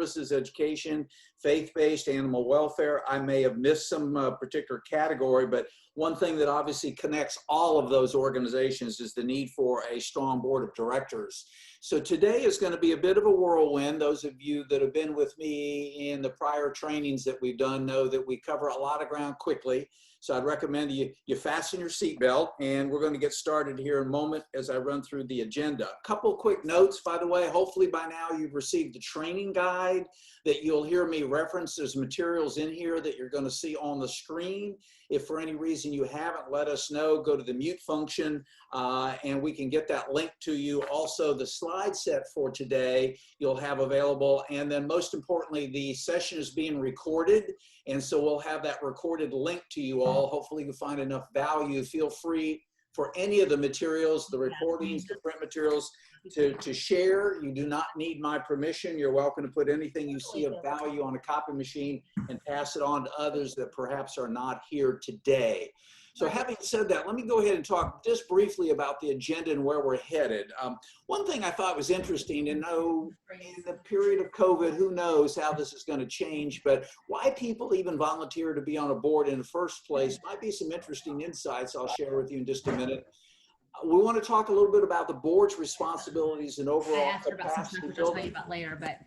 services, education, faith-based, animal welfare. I may have missed some particular category, but one thing that obviously connects all of those organizations is the need for a strong board of directors. So today is going to be a bit of a whirlwind. Those of you that have been with me in the prior trainings that we've done know that we cover a lot of ground quickly. So I'd recommend you fasten your seatbelt, and we're going to get started here in a moment as I run through the agenda. A couple quick notes, by the way. Hopefully by now you've received the training guide that you'll hear me reference. There's materials in here that you're going to see on the screen. If for any reason you haven't, let us know. Go to the mute function and we can get that link to you. Also, the slide set for today you'll have available. And then most importantly, the session is being recorded. And so we'll have that recorded link to you all. Hopefully you find enough value. Feel free for any of the materials, the recordings, the print materials, to share. You do not need my permission. You're welcome to put anything you see of value on a copy machine and pass it on to others that perhaps are not here today. So having said that, let me go ahead and talk just briefly about the agenda and where we're headed. One thing I thought was interesting, and in the period of COVID, who knows how this is going to change, but why people even volunteer to be on a board in the first place might be some interesting insights I'll share with you in just a minute. We want to talk a little bit about the board's responsibilities and overall capacity. Which I'll tell you about later, but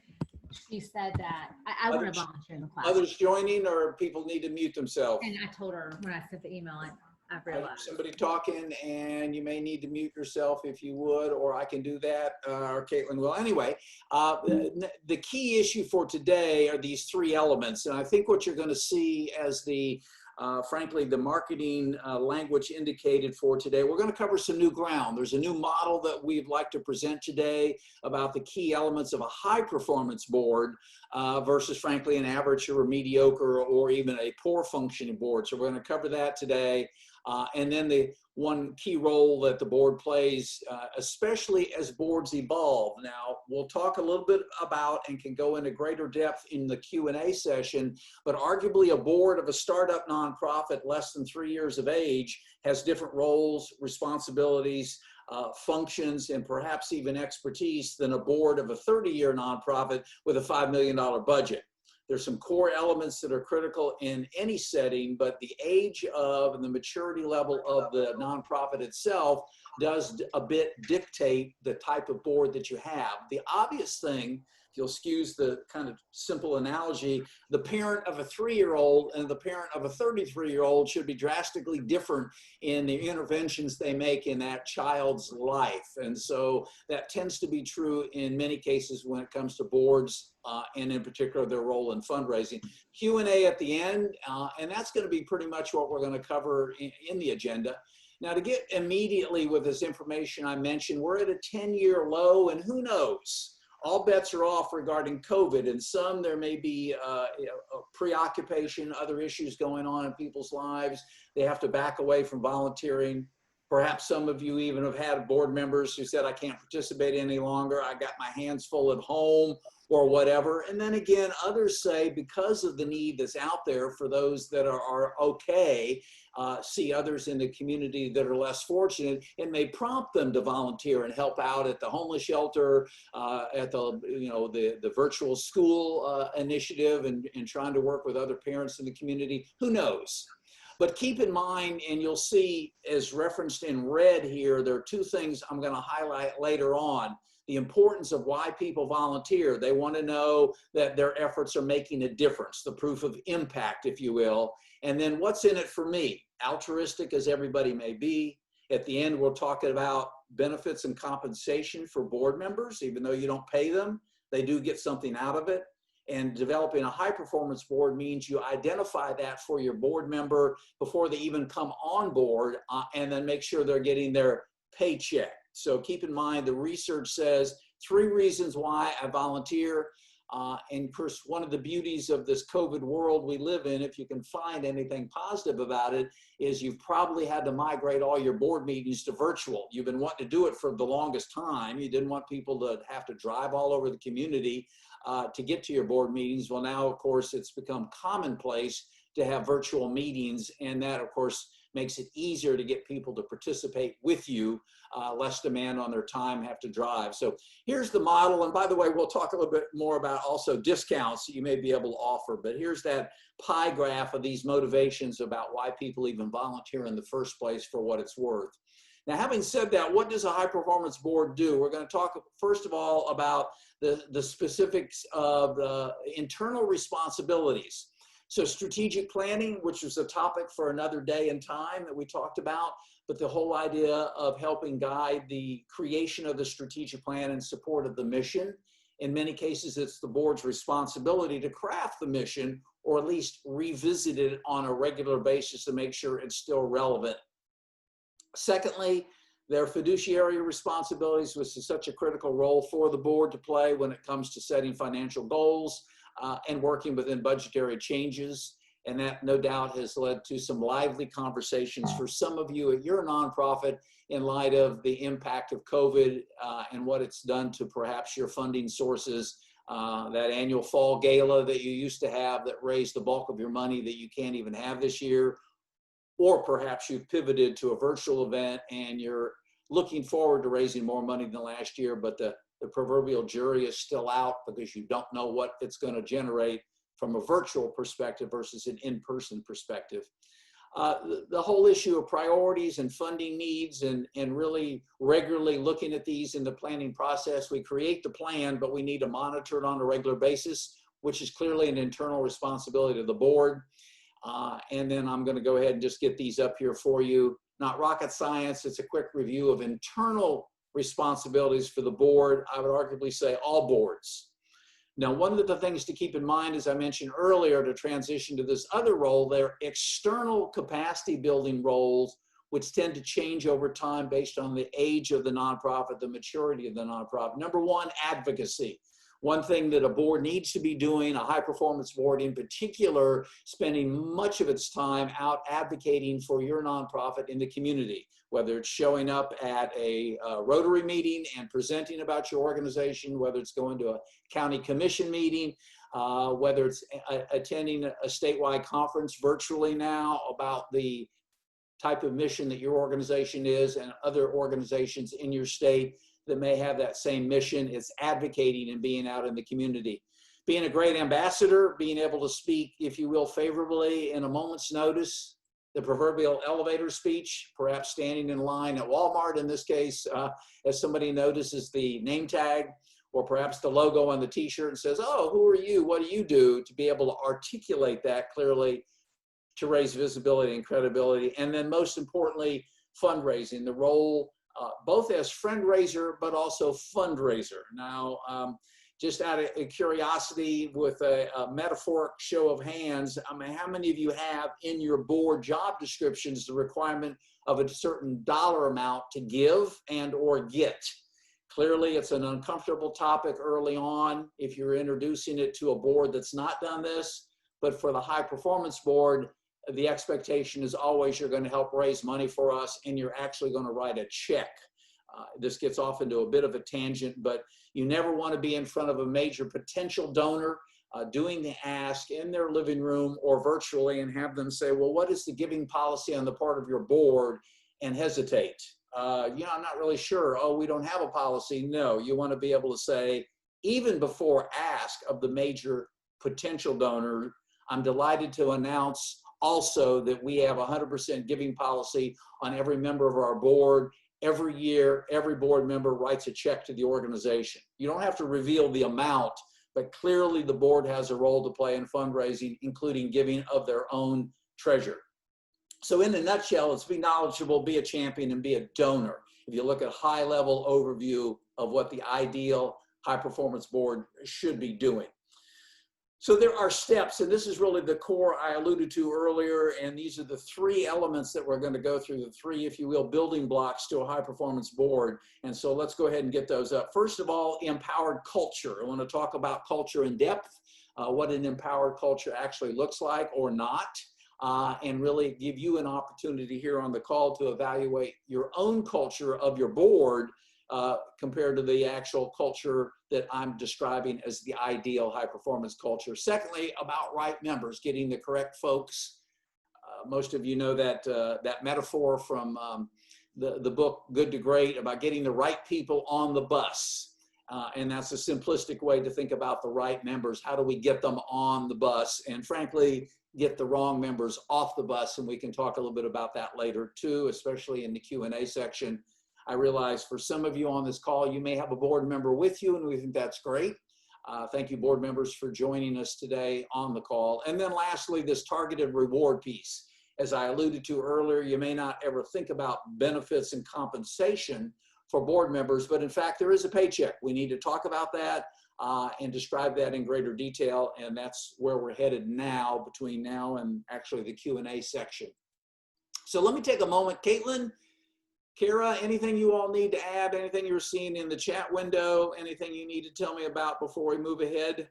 she said that I want to volunteer in the class. Others joining, or people need to mute themselves? And I told her when I sent the email, I realized. Somebody talking, and you may need to mute yourself if you would, or I can do that, or Caitlin will. Anyway, the key issue for today are these three elements. And I think what you're going to see as frankly, the marketing language indicated for today, we're going to cover some new ground. There's a new model that we'd like to present today about the key elements of a high performance board versus frankly an average or a mediocre or even a poor functioning board. So we're going to cover that today. And then the one key role that the board plays, especially as boards evolve. Now, we'll talk a little bit about and can go into greater depth in the Q&A session, but arguably a board of a startup nonprofit less than 3 years of age has different roles, responsibilities, functions, and perhaps even expertise than a board of a 30-year nonprofit with a $5 million budget. There's some core elements that are critical in any setting, but the age of and the maturity level of the nonprofit itself does a bit dictate the type of board that you have. The obvious thing, if you'll excuse the kind of simple analogy, the parent of a 3-year-old and the parent of a 33-year-old should be drastically different in the interventions they make in that child's life. And so that tends to be true in many cases when it comes to boards, and in particular their role in fundraising. Q&A at the end, and that's going to be pretty much what we're going to cover in the agenda. Now, to get immediately with this information I mentioned, we're at a 10-year low, and who knows? All bets are off regarding COVID, and some there may be a preoccupation, other issues going on in people's lives. They have to back away from volunteering. Perhaps some of you even have had board members who said, I can't participate any longer. I got my hands full at home or whatever. And then again, others say because of the need that's out there for those that are okay, see others in the community that are less fortunate, it may prompt them to volunteer and help out at the homeless shelter, at the virtual school initiative, and trying to work with other parents in the community. Who knows? But keep in mind, and you'll see as referenced in red here, there are two things I'm going to highlight later on. The importance of why people volunteer. They want to know that their efforts are making a difference, the proof of impact, if you will. And then what's in it for me? Altruistic as everybody may be. At the end, we'll talk about benefits and compensation for board members. Even though you don't pay them, they do get something out of it. And developing a high performance board means you identify that for your board member before they even come on board, and then make sure they're getting their paycheck. So keep in mind, the research says 3 reasons why I volunteer. And of course, one of the beauties of this COVID world we live in, if you can find anything positive about it, is you've probably had to migrate all your board meetings to virtual. You've been wanting to do it for the longest time. You didn't want people to have to drive all over the community to get to your board meetings. Well, now, of course, it's become commonplace to have virtual meetings, and that, of course, makes it easier to get people to participate with you, less demand on their time, have to drive. So here's the model. And by the way, we'll talk a little bit more about also discounts that you may be able to offer. But here's that pie graph of these motivations about why people even volunteer in the first place for what it's worth. Now, having said that, what does a high performance board do? We're going to talk first of all about the specifics of the internal responsibilities. So strategic planning, which was a topic for another day and time that we talked about, but the whole idea of helping guide the creation of the strategic plan in support of the mission. In many cases, it's the board's responsibility to craft the mission or at least revisit it on a regular basis to make sure it's still relevant. Secondly, their fiduciary responsibilities, which is such a critical role for the board to play when it comes to setting financial goals and working within budgetary changes. And that no doubt has led to some lively conversations for some of you at your nonprofit in light of the impact of COVID and what it's done to perhaps your funding sources. That annual fall gala that you used to have that raised the bulk of your money that you can't even have this year. Or perhaps you've pivoted to a virtual event and you're looking forward to raising more money than last year, but the proverbial jury is still out because you don't know what it's going to generate from a virtual perspective versus an in-person perspective. The whole issue of priorities and funding needs and really regularly looking at these in the planning process. We create the plan, but we need to monitor it on a regular basis, which is clearly an internal responsibility of the board. And then I'm going to go ahead and just get these up here for you. Not rocket science. It's a quick review of internal responsibilities for the board. I would arguably say all boards. Now, one of the things to keep in mind, as I mentioned earlier, to transition to this other role, they're external capacity building roles, which tend to change over time based on the age of the nonprofit, the maturity of the nonprofit. Number one, advocacy. One thing that a board needs to be doing, a high performance board in particular, spending much of its time out advocating for your nonprofit in the community, whether it's showing up at a Rotary meeting and presenting about your organization, whether it's going to a county commission meeting, whether it's attending a statewide conference virtually now about the type of mission that your organization is and other organizations in your state that may have that same mission. It's advocating and being out in the community. Being a great ambassador, being able to speak, if you will, favorably in a moment's notice, the proverbial elevator speech, perhaps standing in line at Walmart in this case, as somebody notices the name tag, or perhaps the logo on the t-shirt and says, oh, who are you? What do you do? To be able to articulate that clearly to raise visibility and credibility. And then most importantly, fundraising, the role both as friend-raiser, but also fundraiser. Now, just out of curiosity with a metaphoric show of hands, I mean, how many of you have in your board job descriptions the requirement of a certain dollar amount to give and or get? Clearly, it's an uncomfortable topic early on if you're introducing it to a board that's not done this, but for the high performance board, the expectation is always you're going to help raise money for us and you're actually going to write a check. This gets off into a bit of a tangent, but you never want to be in front of a major potential donor doing the ask in their living room or virtually and have them say, well, what is the giving policy on the part of your board? And hesitate. I'm not really sure. Oh, we don't have a policy. No, you want to be able to say, even before ask of the major potential donor, I'm delighted to announce also that we have 100% giving policy on every member of our board. Every year, every board member writes a check to the organization. You don't have to reveal the amount, but clearly the board has a role to play in fundraising, including giving of their own treasure. So in a nutshell, it's be knowledgeable, be a champion, and be a donor. If you look at a high-level overview of what the ideal high-performance board should be doing. So there are steps, and this is really the core I alluded to earlier, and these are the three elements that we're going to go through, the three, if you will, building blocks to a high-performance board. And so let's go ahead and get those up. First of all, empowered culture. I want to talk about culture in depth, what an empowered culture actually looks like or not, and really give you an opportunity here on the call to evaluate your own culture of your board compared to the actual culture that I'm describing as the ideal high performance culture. Secondly, about right members, getting the correct folks Most of you know that, that metaphor from the book Good to Great about getting the right people on the bus. And that's a simplistic way to think about the right members. How do we get them on the bus? And frankly, get the wrong members off the bus. And we can talk a little bit about that later too, especially in the Q&A section. I realize for some of you on this call, you may have a board member with you, and we think that's great. Thank you, board members, for joining us today on the call. And then lastly, this targeted reward piece. As I alluded to earlier, you may not ever think about benefits and compensation for board members, but in fact, there is a paycheck. We need to talk about that and describe that in greater detail, and that's where we're headed now, between now and actually the Q&A section. So let me take a moment. Caitlin, Kara, anything you all need to add? Anything you're seeing in the chat window? Anything you need to tell me about before we move ahead?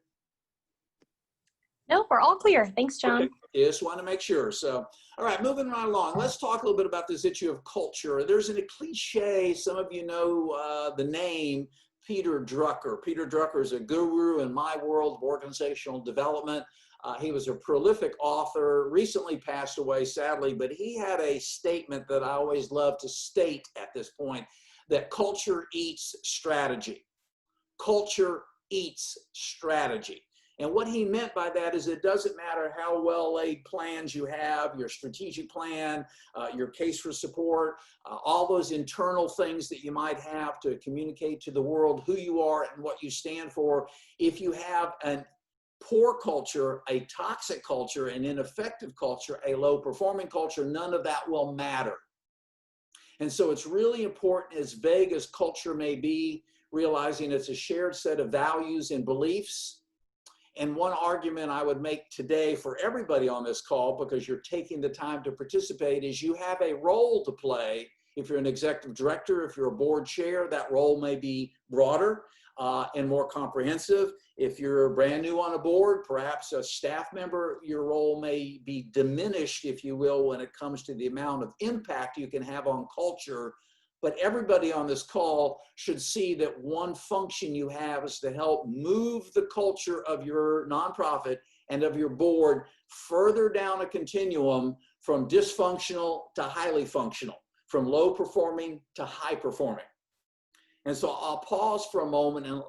No, we're all clear. Thanks, John. Okay. Just want to make sure. So, all right, moving right along. Let's talk a little bit about this issue of culture. There's a cliche, some of you know the name Peter Drucker. Peter Drucker is a guru in my world of organizational development. He was a prolific author, recently passed away, sadly, but he had a statement that I always love to state at this point, that culture eats strategy. Culture eats strategy. And what he meant by that is it doesn't matter how well laid plans you have, your strategic plan, your case for support, all those internal things that you might have to communicate to the world who you are and what you stand for. If you have a poor culture, a toxic culture, an ineffective culture, a low performing culture, none of that will matter. And so it's really important, as vague as culture may be, realizing it's a shared set of values and beliefs. And one argument I would make today for everybody on this call, because you're taking the time to participate, is you have a role to play. If you're an executive director, if you're a board chair, that role may be broader and more comprehensive. If you're brand new on a board, perhaps a staff member, your role may be diminished, if you will, when it comes to the amount of impact you can have on culture. But everybody on this call should see that one function you have is to help move the culture of your nonprofit and of your board further down a continuum from dysfunctional to highly functional, from low performing to high performing. And so I'll pause for a moment and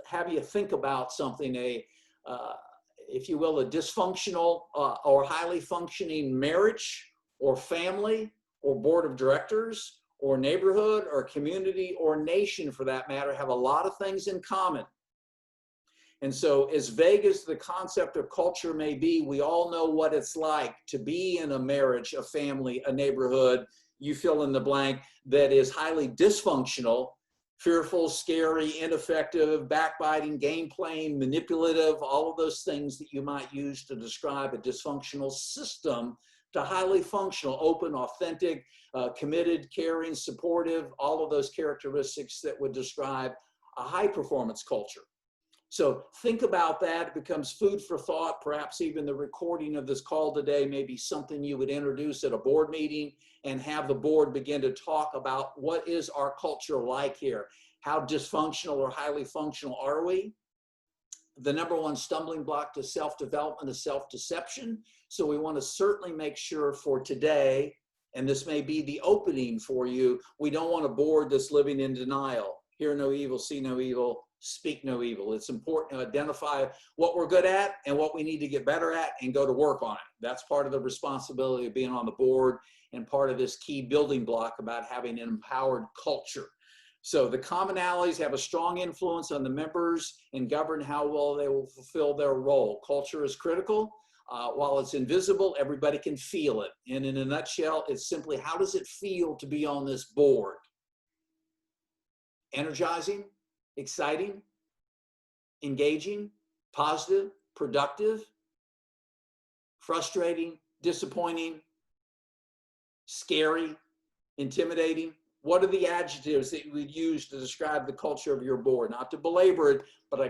have you think about something, if you will, a dysfunctional or highly functioning marriage or family or board of directors or neighborhood or community or nation for that matter have a lot of things in common. And so as vague as the concept of culture may be, we all know what it's like to be in a marriage, a family, a neighborhood, you fill in the blank, that is highly dysfunctional, fearful, scary, ineffective, backbiting, game playing, manipulative, all of those things that you might use to describe a dysfunctional system, to highly functional, open, authentic, committed, caring, supportive, all of those characteristics that would describe a high performance culture. So think about that. It becomes food for thought. Perhaps even the recording of this call today may be something you would introduce at a board meeting and have the board begin to talk about what is our culture like here? How dysfunctional or highly functional are we? The number one stumbling block to self-development is self-deception. So we want to certainly make sure for today, and this may be the opening for you, we don't want a board that's living in denial. Hear no evil, see no evil, speak no evil. It's important to identify what we're good at and what we need to get better at and go to work on it. That's part of the responsibility of being on the board and part of this key building block about having an empowered culture. So the commonalities have a strong influence on the members and govern how well they will fulfill their role. Culture is critical. While it's invisible, everybody can feel it. And in a nutshell, it's simply, how does it feel to be on this board? Energizing, exciting, engaging, positive, productive, frustrating, disappointing, scary, intimidating. What are the adjectives that you would use to describe the culture of your board? Not to belabor it, but I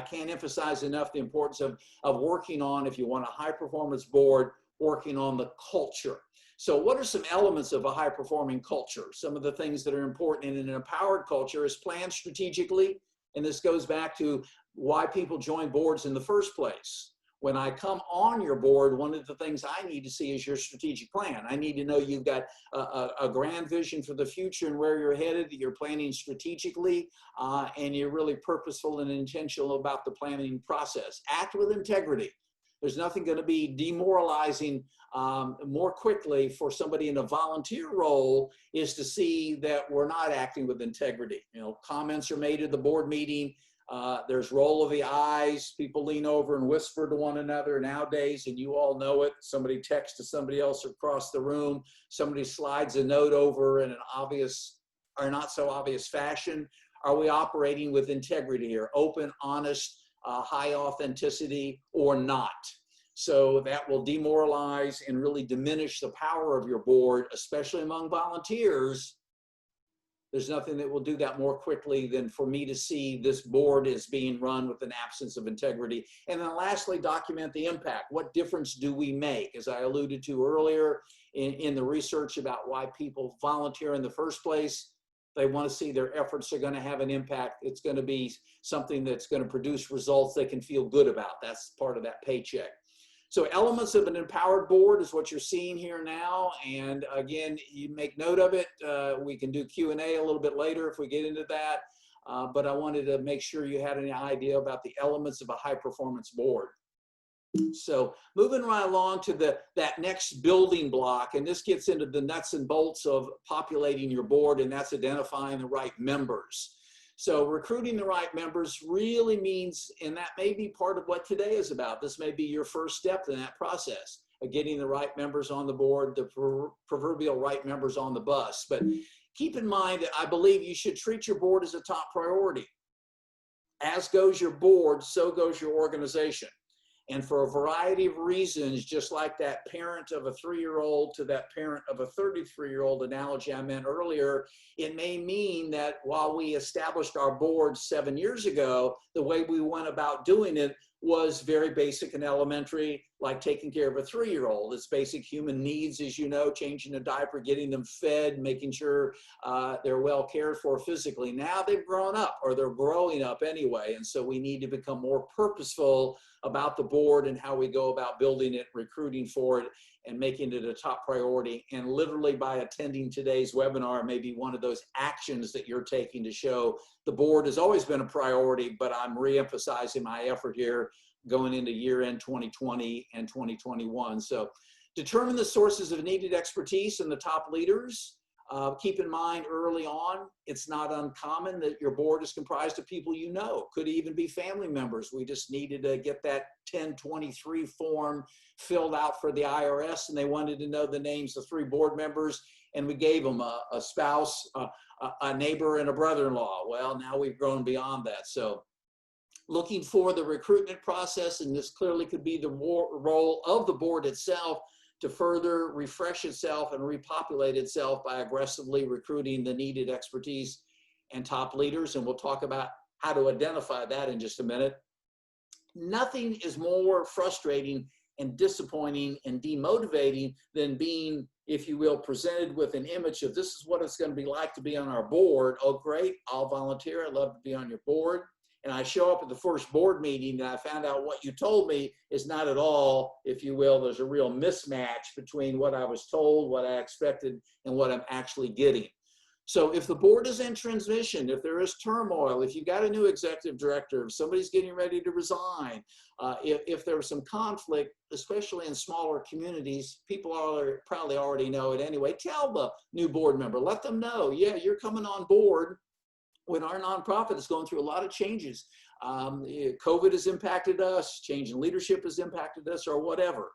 can't emphasize enough the importance of working on, if you want a high performance board, working on the culture. So what are some elements of a high performing culture? Some of the things that are important in an empowered culture is plan strategically. And this goes back to why people join boards in the first place. When I come on your board, one of the things I need to see is your strategic plan. I need to know you've got a grand vision for the future and where you're headed, that you're planning strategically, and you're really purposeful and intentional about the planning process. Act with integrity. There's nothing going to be demoralizing more quickly for somebody in a volunteer role is to see that we're not acting with integrity. You know, comments are made at the board meeting. There's roll of the eyes. People lean over and whisper to one another nowadays, and you all know it. Somebody texts to somebody else across the room. Somebody slides a note over in an obvious or not so obvious fashion. Are we operating with integrity here? Open, honest, high authenticity, or not? So that will demoralize and really diminish the power of your board, especially among volunteers. There's nothing that will do that more quickly than for me to see this board is being run with an absence of integrity. And then lastly, document the impact. What difference do we make? As I alluded to earlier in the research about why people volunteer in the first place, they want to see their efforts are going to have an impact. It's going to be something that's going to produce results they can feel good about. That's part of that paycheck. So elements of an empowered board is what you're seeing here now. And again, you make note of it. We can do Q&A a little bit later if we get into that. But I wanted to make sure you had an idea about the elements of a high performance board. So moving right along to that next building block, and this gets into the nuts and bolts of populating your board, and that's identifying the right members. So recruiting the right members really means, and that may be part of what today is about. This may be your first step in that process of getting the right members on the board, the proverbial right members on the bus. But keep in mind that I believe you should treat your board as a top priority. As goes your board, so goes your organization. And for a variety of reasons, just like that parent of a 3-year-old to that parent of a 33-year-old analogy I meant earlier, it may mean that while we established our board 7 years ago, the way we went about doing it was very basic and elementary, like taking care of a 3-year-old. It's basic human needs, as you know, changing a diaper, getting them fed, making sure they're well cared for physically. Now they've grown up, or they're growing up anyway, and so we need to become more purposeful about the board and how we go about building it, recruiting for it, and making it a top priority. And literally by attending today's webinar may be one of those actions that you're taking to show the board has always been a priority, but I'm re-emphasizing my effort here going into year-end 2020 and 2021. So determine the sources of needed expertise in the top leaders. Keep in mind early on, it's not uncommon that your board is comprised of people you know. Could even be family members. We just needed to get that 1023 form filled out for the IRS, and they wanted to know the names of 3 board members, and we gave them a spouse, a neighbor, and a brother-in-law. Well, now we've grown beyond that. So looking for the recruitment process, and this clearly could be the role of the board itself, to further refresh itself and repopulate itself by aggressively recruiting the needed expertise and top leaders. And we'll talk about how to identify that in just a minute. Nothing is more frustrating and disappointing and demotivating than being, if you will, presented with an image of this is what it's going to be like to be on our board. Oh, great, I'll volunteer. I'd love to be on your board. And I show up at the first board meeting and I found out what you told me is not at all, if you will, there's a real mismatch between what I was told, what I expected, and what I'm actually getting. So if the board is in transition, if there is turmoil, if you got a new executive director, if somebody's getting ready to resign, if there was some conflict, especially in smaller communities, people probably already know it anyway. Tell the new board member, let them know, yeah, you're coming on board. When our nonprofit is going through a lot of changes, COVID has impacted us, change in leadership has impacted us, or whatever.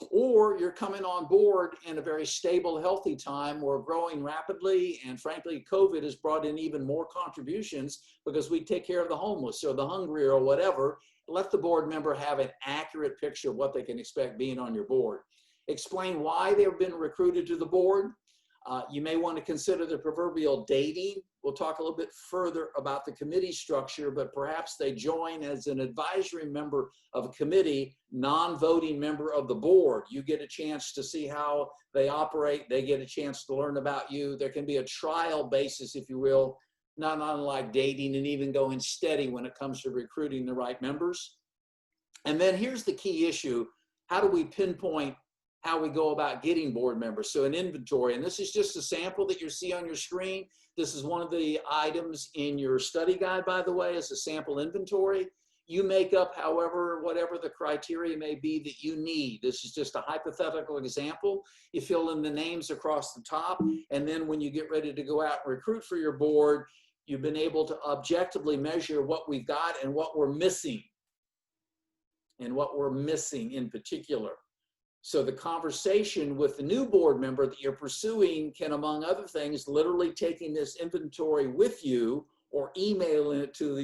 Or you're coming on board in a very stable, healthy time. We're growing rapidly, and frankly, COVID has brought in even more contributions because we take care of the homeless or the hungry or whatever. Let the board member have an accurate picture of what they can expect being on your board. Explain why they've been recruited to the board. You may want to consider the proverbial dating. We'll talk a little bit further about the committee structure, but perhaps they join as an advisory member of a committee, non-voting member of the board. You get a chance to see how they operate. They get a chance to learn about you. There can be a trial basis, if you will, not unlike dating and even going steady when it comes to recruiting the right members. And then here's the key issue. How do we pinpoint how we go about getting board members? So an inventory, and this is just a sample that you see on your screen. This is one of the items in your study guide, by the way, is a sample inventory. You make up, however, whatever the criteria may be that you need. This is just a hypothetical example. You fill in the names across the top, and then when you get ready to go out and recruit for your board, you've been able to objectively measure what we've got and what we're missing, in particular. So the conversation with the new board member that you're pursuing can, among other things, literally taking this inventory with you or emailing it to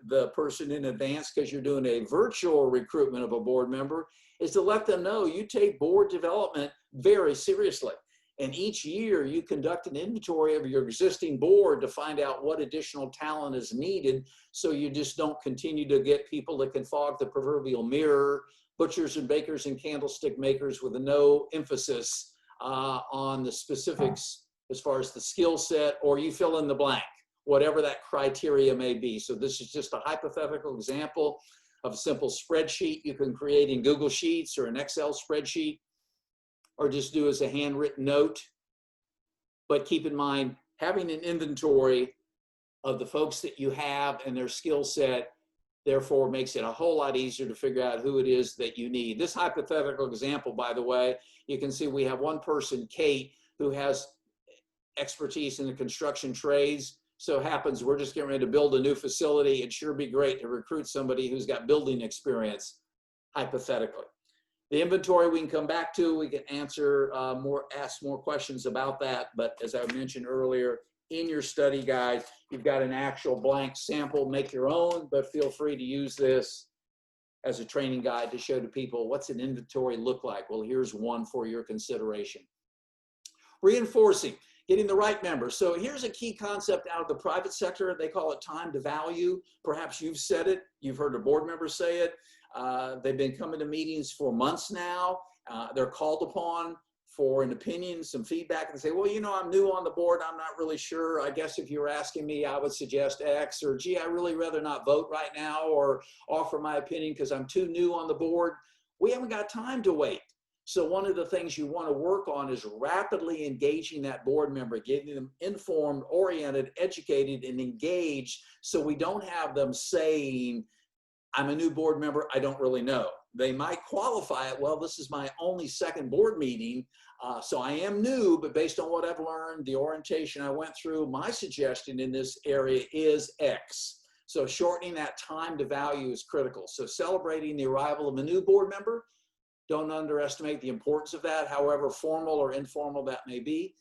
the person in advance because you're doing a virtual recruitment of a board member, is to let them know you take board development very seriously. And each year you conduct an inventory of your existing board to find out what additional talent is needed, so you just don't continue to get people that can fog the proverbial mirror, butchers and bakers and candlestick makers with no emphasis on the specifics as far as the skill set, or you fill in the blank, whatever that criteria may be. So this is just a hypothetical example of a simple spreadsheet you can create in Google Sheets or an Excel spreadsheet, or just do as a handwritten note. But keep in mind, having an inventory of the folks that you have and their skill set, therefore makes it a whole lot easier to figure out who it is that you need. This hypothetical example, by the way, you can see we have one person, Kate, who has expertise in the construction trades. So it happens we're just getting ready to build a new facility. It'd sure be great to recruit somebody who's got building experience, hypothetically. The inventory we can come back to, we can answer ask more questions about that. But as I mentioned earlier, in your study guide, you've got an actual blank sample, make your own, but feel free to use this as a training guide to show to people what's an inventory look like. Well, here's one for your consideration. Reinforcing, getting the right members. So here's a key concept out of the private sector. They call it time to value. Perhaps you've said it. You've heard a board member say it. They've been coming to meetings for months now. They're called upon for an opinion, some feedback, and say, well, you know, I'm new on the board. I'm not really sure. I guess if you were asking me, I would suggest X, or gee, I really rather not vote right now or offer my opinion because I'm too new on the board. We haven't got time to wait. So one of the things you want to work on is rapidly engaging that board member, getting them informed, oriented, educated, and engaged, so we don't have them saying, I'm a new board member, I don't really know. They might qualify it, well, this is my only second board meeting, so I am new, but based on what I've learned, the orientation I went through, my suggestion in this area is X. So shortening that time to value is critical. So celebrating the arrival of a new board member, don't underestimate the importance of that, however formal or informal that may be.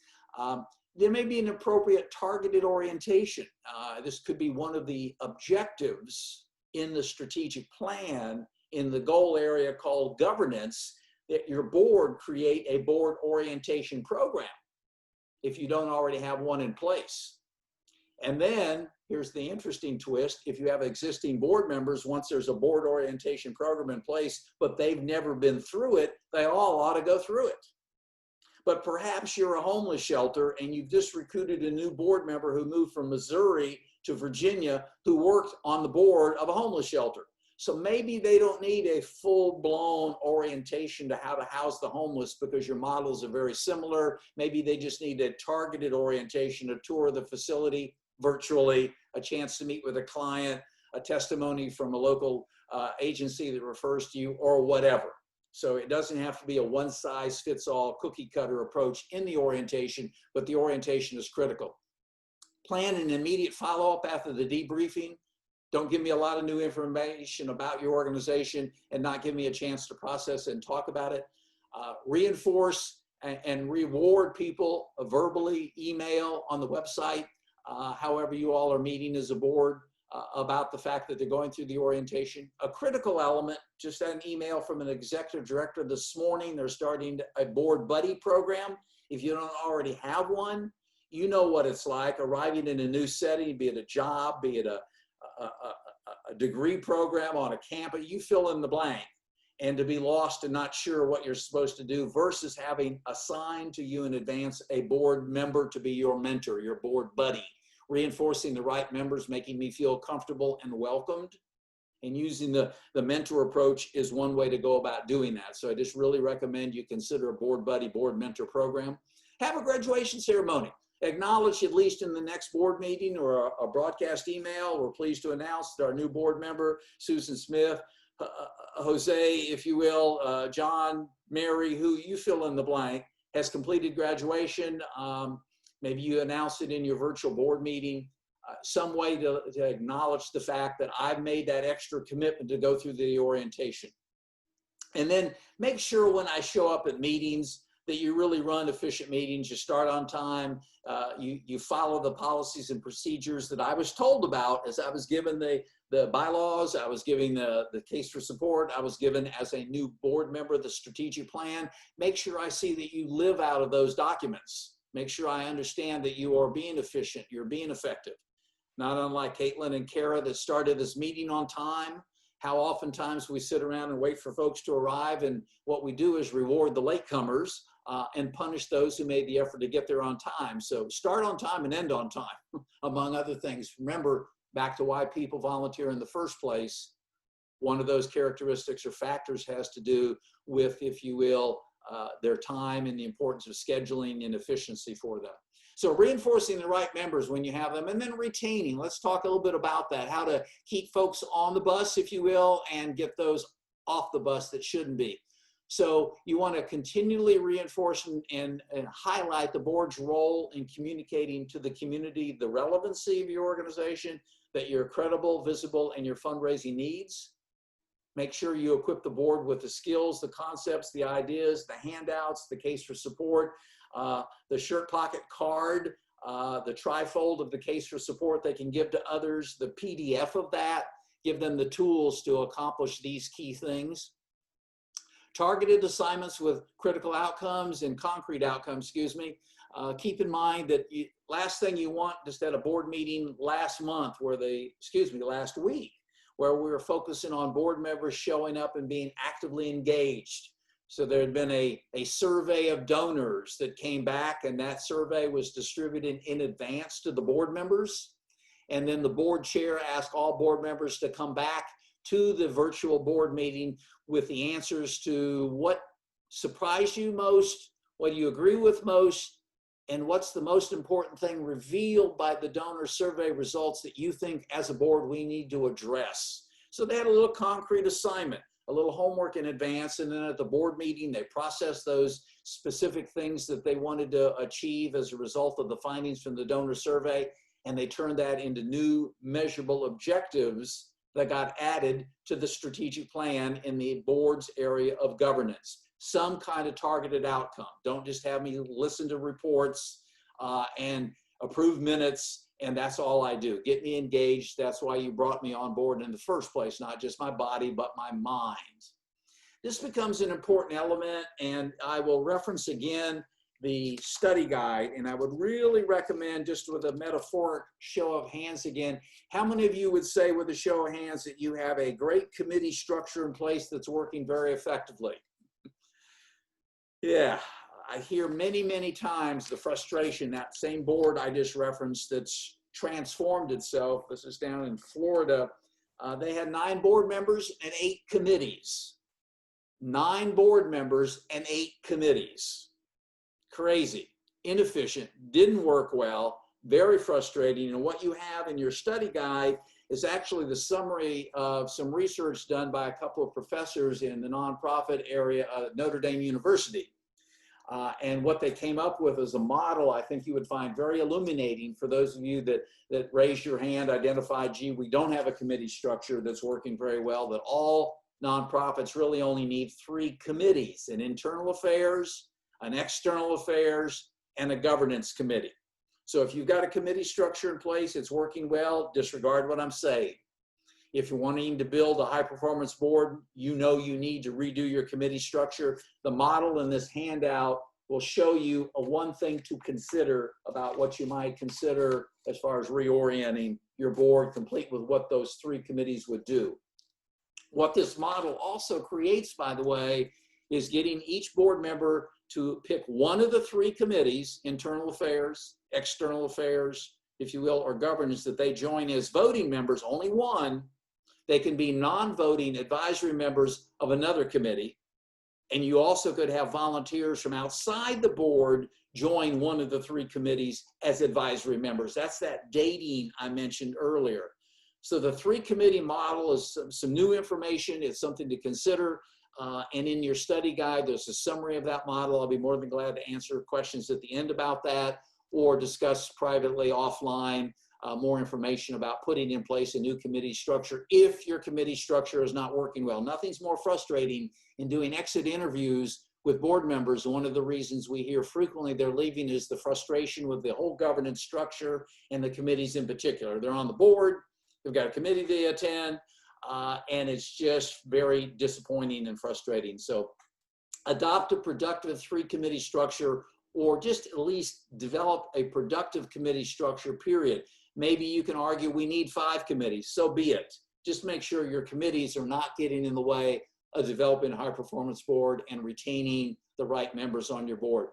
There may be an appropriate targeted orientation. This could be one of the objectives in the strategic plan in the goal area called governance, that your board create a board orientation program if you don't already have one in place. And then here's the interesting twist. If you have existing board members, once there's a board orientation program in place, but they've never been through it, they all ought to go through it. But perhaps you're a homeless shelter and you've just recruited a new board member who moved from Missouri to Virginia who worked on the board of a homeless shelter. So maybe they don't need a full-blown orientation to how to house the homeless because your models are very similar. Maybe they just need a targeted orientation, a tour of the facility virtually, a chance to meet with a client, a testimony from a local agency that refers to you, or whatever. So it doesn't have to be a one-size-fits-all cookie-cutter approach in the orientation, but the orientation is critical. Plan an immediate follow-up after the debriefing. Don't give me a lot of new information about your organization and not give me a chance to process and talk about it. Reinforce and reward people verbally, email, on the website, however you all are meeting as a board about the fact that they're going through the orientation. A critical element, just an email from an executive director this morning, they're starting a board buddy program. If you don't already have one, you know what it's like arriving in a new setting, be it a job, be it a degree program on a campus, you fill in the blank, and to be lost and not sure what you're supposed to do versus having assigned to you in advance a board member to be your mentor, your board buddy. Reinforcing the right members, making me feel comfortable and welcomed. And using the mentor approach is one way to go about doing that. So I just really recommend you consider a board buddy, board mentor program. Have a graduation ceremony. Acknowledge, at least in the next board meeting or a broadcast email, we're pleased to announce that our new board member, Susan Smith, Jose, if you will, John, Mary, who you fill in the blank, has completed graduation. Maybe you announce it in your virtual board meeting. Some way to acknowledge the fact that I've made that extra commitment to go through the orientation. And then make sure when I show up at meetings that you really run efficient meetings, you start on time, you follow the policies and procedures that I was told about as I was given the bylaws, I was giving the case for support, I was given as a new board member the strategic plan. Make sure I see that you live out of those documents. Make sure I understand that you are being efficient, you're being effective. Not unlike Caitlin and Kara that started this meeting on time. How oftentimes we sit around and wait for folks to arrive, and what we do is reward the latecomers and punish those who made the effort to get there on time. So start on time and end on time, among other things. Remember, back to why people volunteer in the first place, one of those characteristics or factors has to do with, if you will, their time and the importance of scheduling and efficiency for them. So reinforcing the right members when you have them, and then retaining. Let's talk a little bit about that, how to keep folks on the bus, if you will, and get those off the bus that shouldn't be. So you want to continually reinforce and highlight the board's role in communicating to the community the relevancy of your organization, that you're credible, visible, and your fundraising needs. Make sure you equip the board with the skills, the concepts, the ideas, the handouts, the case for support, the shirt pocket card, the trifold of the case for support they can give to others, the PDF of that, give them the tools to accomplish these key things. Targeted assignments with critical outcomes and concrete outcomes, keep in mind that last thing you want, just at a board meeting last month last week, where we were focusing on board members showing up and being actively engaged. So there had been a survey of donors that came back, and that survey was distributed in advance to the board members. And then the board chair asked all board members to come back to the virtual board meeting with the answers to what surprised you most, what you agree with most, and what's the most important thing revealed by the donor survey results that you think as a board we need to address. So they had a little concrete assignment, a little homework in advance, and then at the board meeting, they processed those specific things that they wanted to achieve as a result of the findings from the donor survey, and they turned that into new measurable objectives that got added to the strategic plan in the board's area of governance. Some kind of targeted outcome. Don't just have me listen to reports and approve minutes, and that's all I do. Get me engaged. That's why you brought me on board in the first place, not just my body, but my mind. This becomes an important element, and I will reference again the study guide, and I would really recommend, just with a metaphoric show of hands again, how many of you would say with a show of hands that you have a great committee structure in place that's working very effectively? Yeah, I hear many, many times the frustration, that same board I just referenced that's transformed itself. This is down in Florida. They had 9 board members and 8 committees. 9 board members and 8 committees. Crazy, inefficient, didn't work well, very frustrating. And what you have in your study guide is actually the summary of some research done by a couple of professors in the nonprofit area at Notre Dame University. And what they came up with is a model I think you would find very illuminating for those of you that raised your hand, identified, gee, we don't have a committee structure that's working very well, that all nonprofits really only need 3 committees: an internal affairs, an external affairs, and a governance committee. So if you've got a committee structure in place, it's working well, disregard what I'm saying. If you're wanting to build a high performance board, you know you need to redo your committee structure. The model in this handout will show you one thing to consider about what you might consider as far as reorienting your board, complete with what those 3 committees would do. What this model also creates, by the way, is getting each board member to pick one of the 3 committees, internal affairs, external affairs, if you will, or governance, that they join as voting members, only one, They can be non-voting advisory members of another committee. And you also could have volunteers from outside the board join one of the three committees as advisory members. That's that dating I mentioned earlier. So the three committee model is some new information. It's something to consider. And in your study guide, there's a summary of that model. I'll be more than glad to answer questions at the end about that or discuss privately offline more information about putting in place a new committee structure if your committee structure is not working well. Nothing's more frustrating in doing exit interviews with board members. One of the reasons we hear frequently they're leaving is the frustration with the whole governance structure and the committees in particular. They're on the board, they've got a committee they attend, and it's just very disappointing and frustrating. So adopt a productive three-committee structure, or just at least develop a productive committee structure, period. Maybe you can argue we need 5 committees, so be it. Just make sure your committees are not getting in the way of developing a high-performance board and retaining the right members on your board.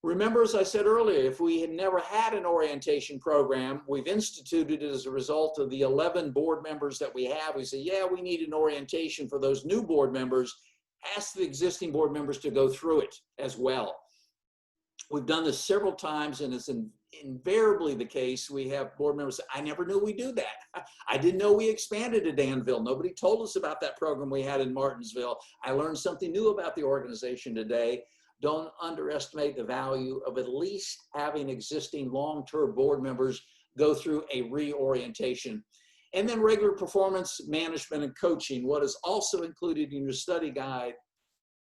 Remember, as I said earlier, if we had never had an orientation program, we've instituted it as a result of the 11 board members that we have. We say, yeah, we need an orientation for those new board members. Ask the existing board members to go through it as well. We've done this several times, and it's invariably the case. We have board members say, I never knew we do that. I didn't know we expanded to Danville. Nobody told us about that program we had in Martinsville. I learned something new about the organization today. Don't underestimate the value of at least having existing long-term board members go through a reorientation. And then regular performance management and coaching. What is also included in your study guide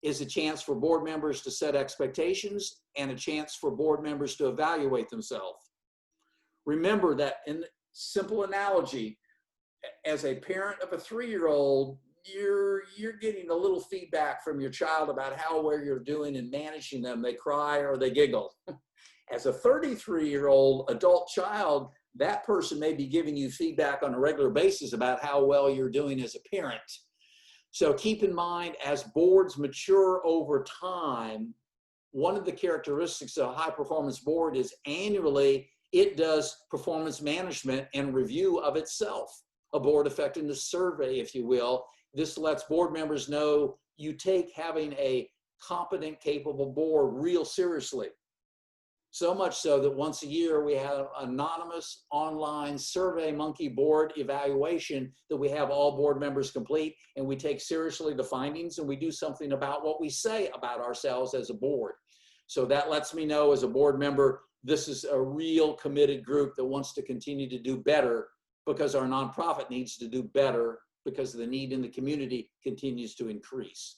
is a chance for board members to set expectations and a chance for board members to evaluate themselves. Remember that, in simple analogy, as a parent of a 3-year-old, you're getting a little feedback from your child about how well you're doing in managing them. They cry or they giggle. As a 33-year-old adult child, that person may be giving you feedback on a regular basis about how well you're doing as a parent. So keep in mind, as boards mature over time, one of the characteristics of a high-performance board is annually it does performance management and review of itself, a board effectiveness survey, if you will. This lets board members know you take having a competent, capable board real seriously. So much so that once a year we have an anonymous online SurveyMonkey board evaluation that we have all board members complete, and we take seriously the findings and we do something about what we say about ourselves as a board. So that lets me know as a board member, this is a real committed group that wants to continue to do better because our nonprofit needs to do better because the need in the community continues to increase.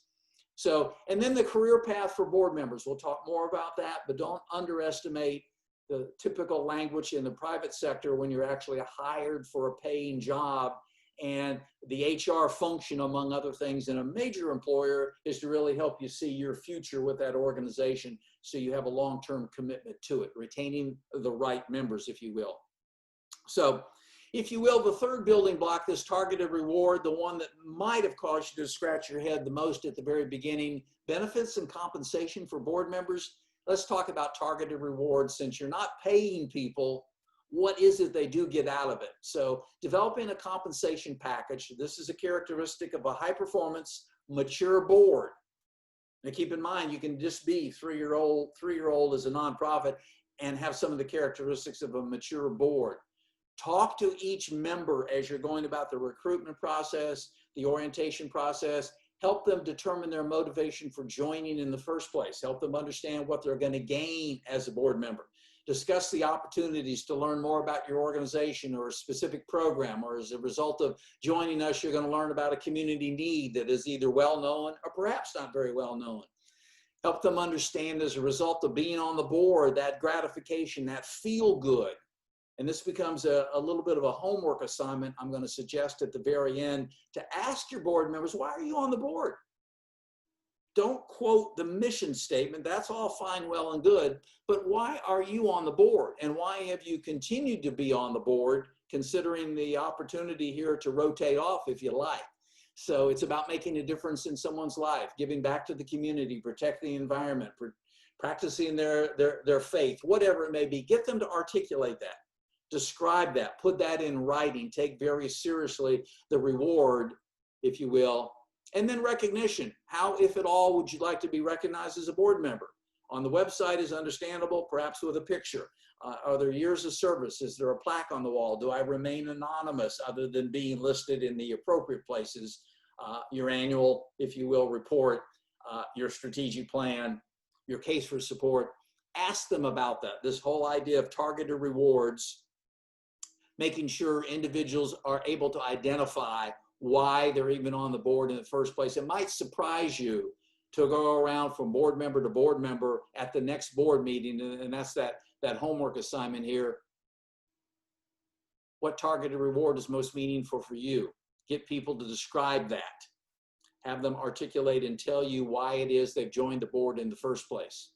So, and then the career path for board members. We'll talk more about that, but don't underestimate the typical language in the private sector when you're actually hired for a paying job. And the HR function, among other things, in a major employer is to really help you see your future with that organization so you have a long-term commitment to it, retaining the right members, if you will. So, if you will, the third building block, this targeted reward, the one that might have caused you to scratch your head the most at the very beginning, benefits and compensation for board members. Let's talk about targeted rewards. Since you're not paying people, what is it they do get out of it? So developing a compensation package. This is a characteristic of a high-performance, mature board. Now keep in mind, you can just be three-year-old as a nonprofit and have some of the characteristics of a mature board. Talk to each member as you're going about the recruitment process, the orientation process. Help them determine their motivation for joining in the first place. Help them understand what they're going to gain as a board member. Discuss the opportunities to learn more about your organization or a specific program, or as a result of joining us, you're going to learn about a community need that is either well known or perhaps not very well known. Help them understand, as a result of being on the board, that gratification, that feel good. And this becomes a little bit of a homework assignment I'm going to suggest at the very end, to ask your board members, why are you on the board? Don't quote the mission statement. That's all fine, well, and good. But why are you on the board? And why have you continued to be on the board, considering the opportunity here to rotate off if you like? So it's about making a difference in someone's life, giving back to the community, protecting the environment, practicing their faith, whatever it may be. Get them to articulate that. Describe that, put that in writing, take very seriously the reward, if you will, and then recognition. How, if at all, would you like to be recognized as a board member? On the website is understandable, perhaps with a picture. Are there years of service? Is there a plaque on the wall? Do I remain anonymous other than being listed in the appropriate places? Your annual, if you will, report, your strategic plan, your case for support. Ask them about that. This whole idea of targeted rewards, making sure individuals are able to identify why they're even on the board in the first place. It might surprise you to go around from board member to board member at the next board meeting, and that's that homework assignment here. What targeted reward is most meaningful for you? Get people to describe that. Have them articulate and tell you why it is they've joined the board in the first place.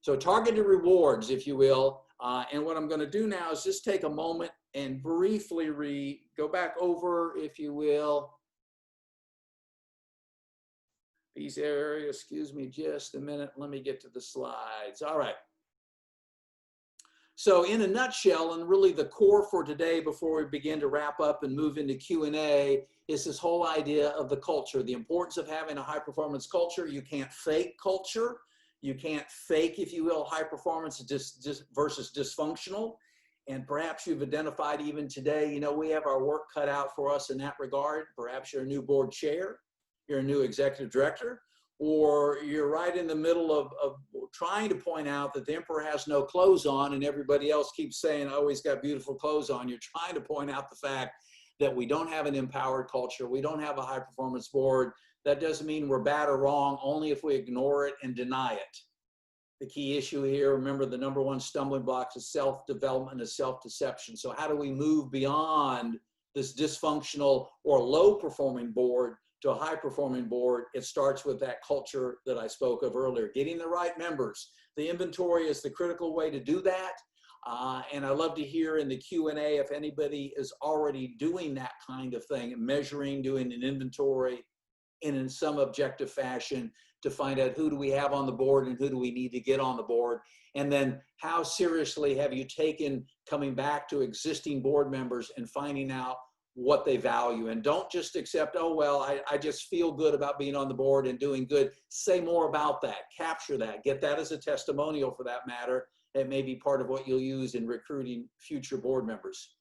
So targeted rewards, if you will, and what I'm going to do now is just take a moment and briefly go back over, if you will, these areas. Excuse me just a minute. Let me get to the slides. All right. So in a nutshell, and really the core for today before we begin to wrap up and move into Q&A, is this whole idea of the culture, the importance of having a high performance culture. You can't fake culture. You can't fake, if you will, high performance versus dysfunctional. And perhaps you've identified even today, you know, we have our work cut out for us in that regard. Perhaps you're a new board chair, you're a new executive director, or you're right in the middle of trying to point out that the emperor has no clothes on and everybody else keeps saying, oh, he's got beautiful clothes on. You're trying to point out the fact that we don't have an empowered culture. We don't have a high performance board. That doesn't mean we're bad or wrong, only if we ignore it and deny it. The key issue here, remember, the number one stumbling block is self-development and self-deception. So how do we move beyond this dysfunctional or low-performing board to a high-performing board? It starts with that culture that I spoke of earlier, getting the right members. The inventory is the critical way to do that. And I love to hear in the Q&A if anybody is already doing that kind of thing, measuring, doing an inventory in some objective fashion to find out who do we have on the board and who do we need to get on the board. And then how seriously have you taken coming back to existing board members and finding out what they value, and don't just accept, oh, well, I just feel good about being on the board and doing good. Say more about that, capture that, get that as a testimonial for that matter. It may be part of what you'll use in recruiting future board members.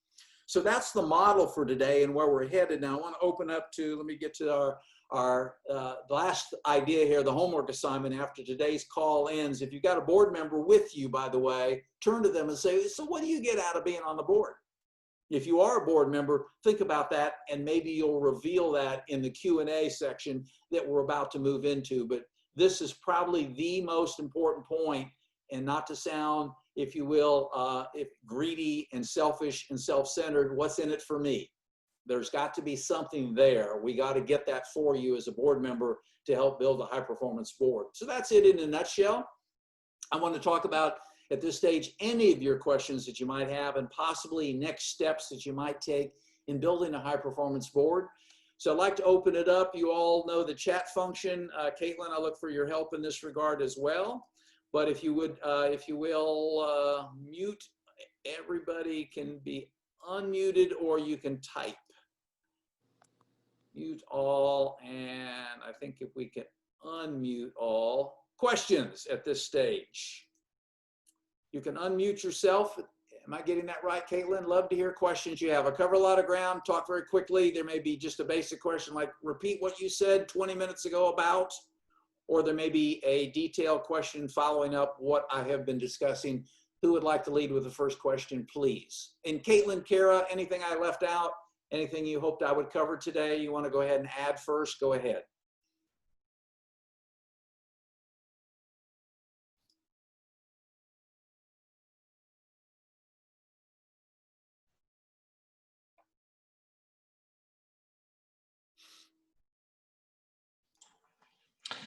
So that's the model for today and where we're headed. Now I want to open up to, let me get to our last idea here, the homework assignment after today's call ends. If you've got a board member with you, by the way, turn to them and say, so what do you get out of being on the board? If you are a board member, think about that, and maybe you'll reveal that in the Q&A section that we're about to move into. But this is probably the most important point, and not to sound, if you will, greedy and selfish and self-centered, what's in it for me? There's got to be something there. We got to get that for you as a board member to help build a high-performance board. So that's it in a nutshell. I want to talk about, at this stage, any of your questions that you might have and possibly next steps that you might take in building a high-performance board. So I'd like to open it up. You all know the chat function. Caitlin, I look for your help in this regard as well. But if you would, if you will, mute, everybody can be unmuted, or you can type. Mute all, and I think if we can unmute all. Questions at this stage? You can unmute yourself. Am I getting that right, Caitlin? Love to hear questions you have. I cover a lot of ground, talk very quickly. There may be just a basic question like, repeat what you said 20 minutes ago about, or there may be a detailed question following up what I have been discussing. Who would like to lead with the first question, please? And Caitlin, Kara, anything I left out? Anything you hoped I would cover today you want to go ahead and add first? Go ahead.